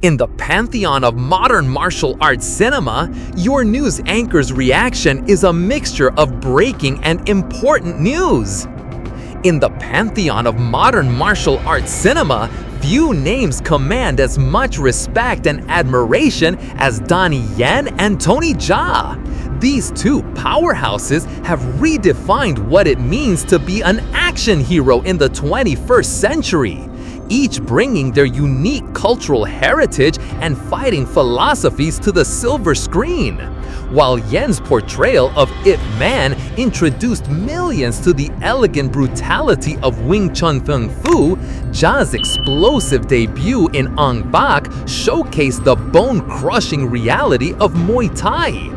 In the pantheon of modern martial arts cinema, your news anchor's reaction is a mixture of breaking and important news. In the pantheon of modern martial arts cinema, few names command as much respect and admiration as Donnie Yen and Tony Jaa. These two powerhouses have redefined what it means to be an action hero in the 21st century, each bringing their unique cultural heritage and fighting philosophies to the silver screen. While Yen's portrayal of Ip Man introduced millions to the elegant brutality of Wing Chun Kung Fu, Jaa's explosive debut in Ong Bak showcased the bone-crushing reality of Muay Thai.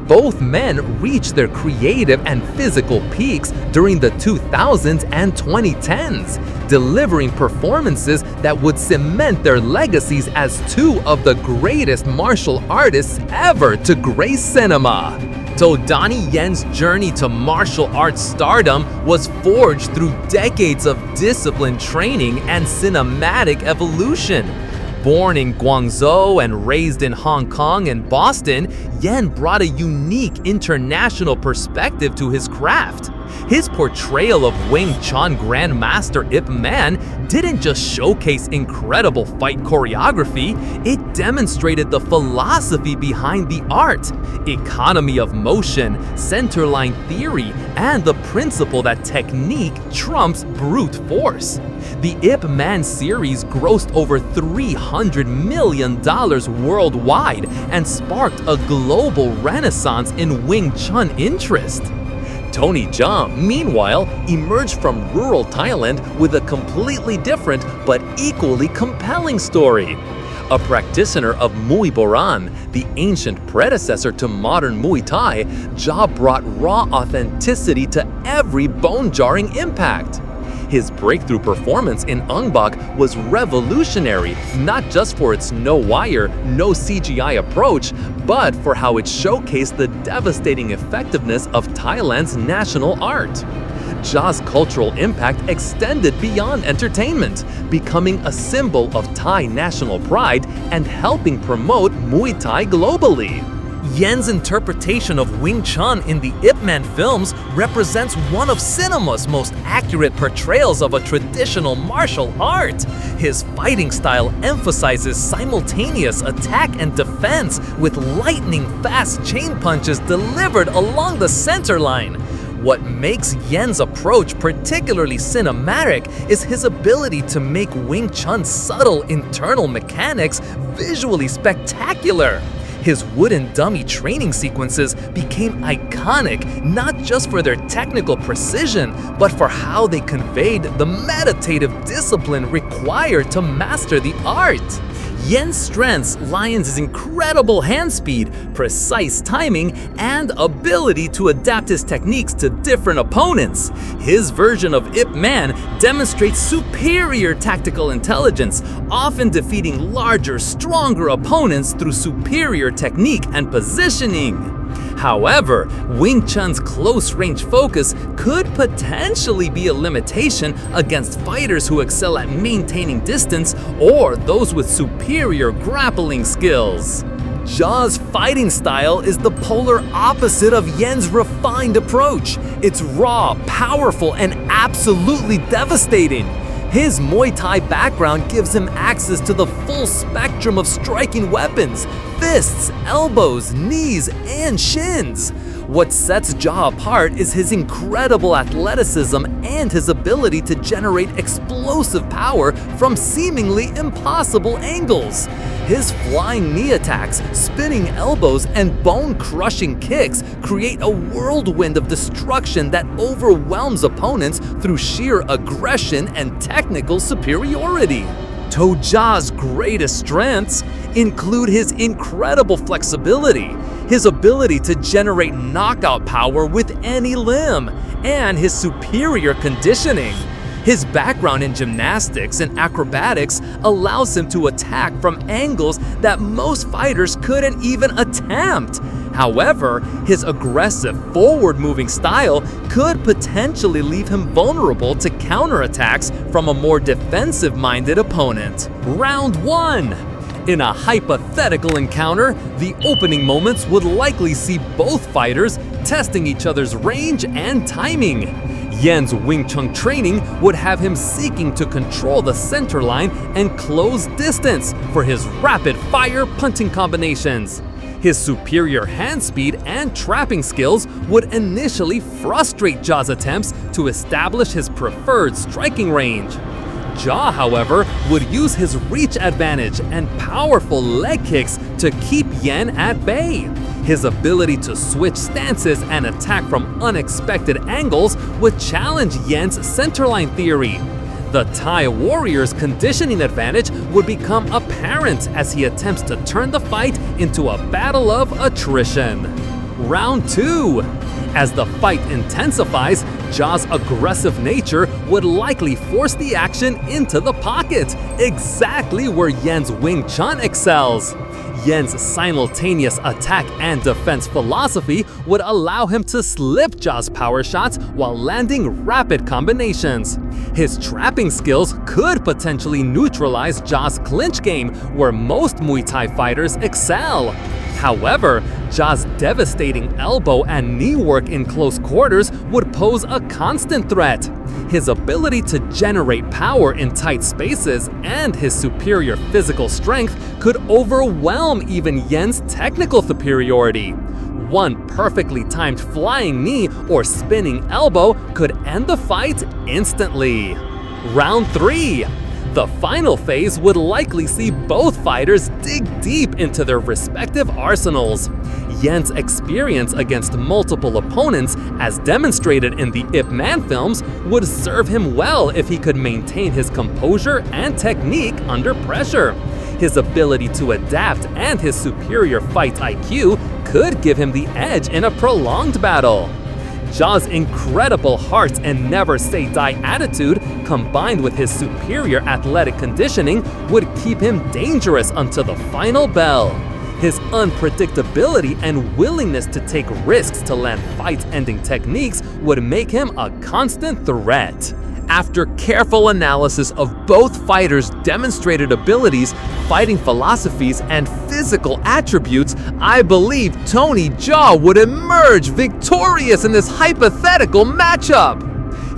Both men reached their creative and physical peaks during the 2000s and 2010s, delivering performances that would cement their legacies as two of the greatest martial artists ever to grace cinema. So Donnie Yen's journey to martial arts stardom was forged through decades of disciplined training and cinematic evolution. Born in Guangzhou and raised in Hong Kong and Boston, Yen brought a unique international perspective to his craft. His portrayal of Wing Chun grandmaster Ip Man didn't just showcase incredible fight choreography, it demonstrated the philosophy behind the art, economy of motion, centerline theory, and the principle that technique trumps brute force. The Ip Man series grossed over $300 million worldwide and sparked a global renaissance in Wing Chun interest. Tony Jaa, meanwhile, emerged from rural Thailand with a completely different but equally compelling story. A practitioner of Muay Boran, the ancient predecessor to modern Muay Thai, Jaa brought raw authenticity to every bone-jarring impact. His breakthrough performance in Ong Bak was revolutionary, not just for its no-wire, no-CGI approach, but for how it showcased the devastating effectiveness of Thailand's national art. Jaa's cultural impact extended beyond entertainment, becoming a symbol of Thai national pride and helping promote Muay Thai globally. Yen's interpretation of Wing Chun in the Ip Man films represents one of cinema's most accurate portrayals of a traditional martial art. His fighting style emphasizes simultaneous attack and defense with lightning-fast chain punches delivered along the center line. What makes Yen's approach particularly cinematic is his ability to make Wing Chun's subtle internal mechanics visually spectacular. His wooden dummy training sequences became iconic not just for their technical precision, but for how they conveyed the meditative discipline required to master the art. Yen's strengths lie in his incredible hand speed, precise timing, and ability to adapt his techniques to different opponents. His version of Ip Man demonstrates superior tactical intelligence, often defeating larger, stronger opponents through superior technique and positioning. However, Wing Chun's close-range focus could potentially be a limitation against fighters who excel at maintaining distance or those with superior grappling skills. Jaa's fighting style is the polar opposite of Yen's refined approach. It's raw, powerful, and absolutely devastating. His Muay Thai background gives him access to the full spectrum of striking weapons: fists, elbows, knees, and shins. What sets Jaa apart is his incredible athleticism and his ability to generate explosive power from seemingly impossible angles. His flying knee attacks, spinning elbows, and bone-crushing kicks create a whirlwind of destruction that overwhelms opponents through sheer aggression and technical superiority. Jaa's greatest strengths include his incredible flexibility, his ability to generate knockout power with any limb, and his superior conditioning. His background in gymnastics and acrobatics allows him to attack from angles that most fighters couldn't even attempt. However, his aggressive, forward-moving style could potentially leave him vulnerable to counterattacks from a more defensive-minded opponent. Round 1. In a hypothetical encounter, the opening moments would likely see both fighters testing each other's range and timing. Yen's Wing Chun training would have him seeking to control the center line and close distance for his rapid-fire punching combinations. His superior hand speed and trapping skills would initially frustrate Jaa's attempts to establish his preferred striking range. Jaa, however, would use his reach advantage and powerful leg kicks to keep Yen at bay. His ability to switch stances and attack from unexpected angles would challenge Yen's centerline theory. The Thai warrior's conditioning advantage would become apparent as he attempts to turn the fight into a battle of attrition. Round 2. As the fight intensifies, Jaa's aggressive nature would likely force the action into the pocket, exactly where Yen's Wing Chun excels. Yen's simultaneous attack and defense philosophy would allow him to slip Jaa's power shots while landing rapid combinations. His trapping skills could potentially neutralize Jaa's clinch game, where most Muay Thai fighters excel. However, Jaa's devastating elbow and knee work in close quarters would pose a constant threat. His ability to generate power in tight spaces and his superior physical strength could overwhelm even Yen's technical superiority. One perfectly timed flying knee or spinning elbow could end the fight instantly. Round 3. The final phase would likely see both fighters dig deep into their respective arsenals. Yen's experience against multiple opponents, as demonstrated in the Ip Man films, would serve him well if he could maintain his composure and technique under pressure. His ability to adapt and his superior fight IQ could give him the edge in a prolonged battle. Jaa's incredible heart and never-say-die attitude, combined with his superior athletic conditioning, would keep him dangerous until the final bell. His unpredictability and willingness to take risks to land fight-ending techniques would make him a constant threat. After careful analysis of both fighters' demonstrated abilities, fighting philosophies, and physical attributes, I believe Tony Jaa would emerge victorious in this hypothetical matchup.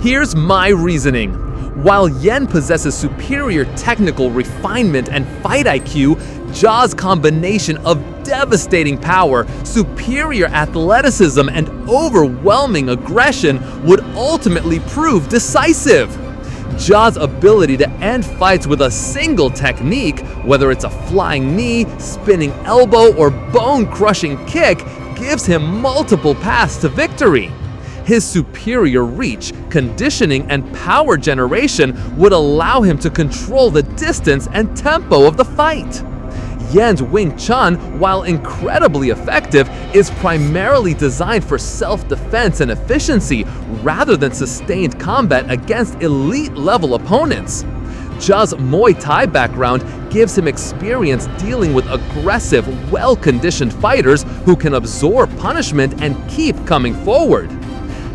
Here's my reasoning. While Yen possesses superior technical refinement and fight IQ, Jaa's combination of devastating power, superior athleticism, and overwhelming aggression would ultimately prove decisive. Jaa's ability to end fights with a single technique, whether it's a flying knee, spinning elbow, or bone-crushing kick, gives him multiple paths to victory. His superior reach, conditioning, and power generation would allow him to control the distance and tempo of the fight. Yen's Wing Chun, while incredibly effective, is primarily designed for self-defense and efficiency rather than sustained combat against elite-level opponents. Jaa's Muay Thai background gives him experience dealing with aggressive, well-conditioned fighters who can absorb punishment and keep coming forward.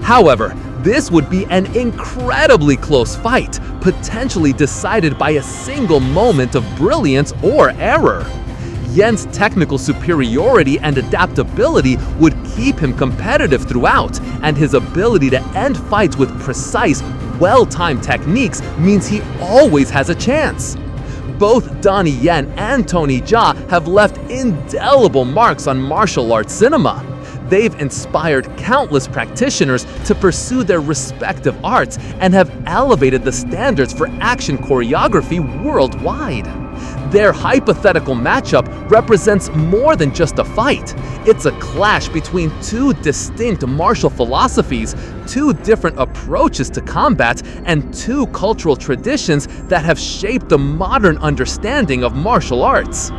However, this would be an incredibly close fight, potentially decided by a single moment of brilliance or error. Yen's technical superiority and adaptability would keep him competitive throughout, and his ability to end fights with precise, well-timed techniques means he always has a chance. Both Donnie Yen and Tony Jaa have left indelible marks on martial arts cinema. They've inspired countless practitioners to pursue their respective arts and have elevated the standards for action choreography worldwide. Their hypothetical matchup represents more than just a fight. It's a clash between two distinct martial philosophies, two different approaches to combat, and two cultural traditions that have shaped the modern understanding of martial arts.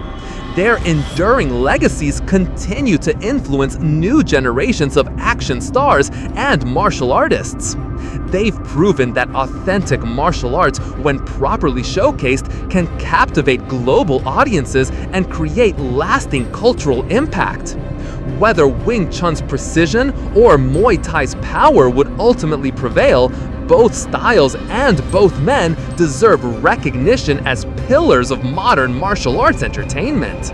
Their enduring legacies continue to influence new generations of action stars and martial artists. They've proven that authentic martial arts, when properly showcased, can captivate global audiences and create lasting cultural impact. Whether Wing Chun's precision or Muay Thai's power would ultimately prevail, Both styles and both men deserve recognition as pillars of modern martial arts entertainment.